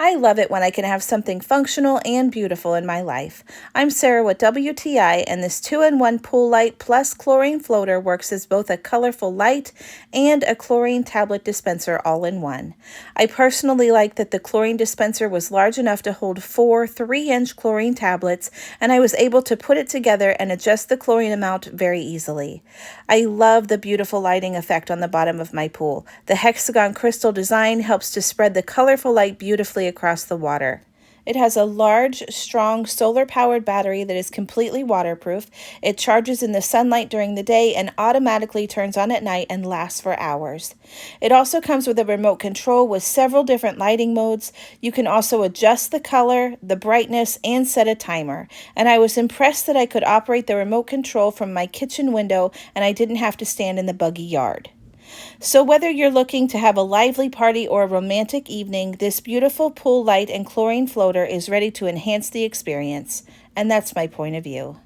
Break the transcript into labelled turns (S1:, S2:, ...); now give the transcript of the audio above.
S1: I love it when I can have something functional and beautiful in my life. I'm Sarah with WTI, and this 2-in-1 pool light plus chlorine floater works as both a colorful light and a chlorine tablet dispenser all in one. I personally like that the chlorine dispenser was large enough to hold 4 3-inch chlorine tablets, and I was able to put it together and adjust the chlorine amount very easily. I love the beautiful lighting effect on the bottom of my pool. The hexagon crystal design helps to spread the colorful light beautifully across the water. It has a large, strong solar-powered battery that is completely waterproof. It charges in the sunlight during the day and automatically turns on at night and lasts for hours. It also comes with a remote control with several different lighting modes. You can also adjust the color, the brightness, and set a timer. And I was impressed that I could operate the remote control from my kitchen window and I didn't have to stand in the buggy yard. So whether you're looking to have a lively party or a romantic evening, this beautiful pool light and chlorine floater is ready to enhance the experience. And that's my point of view.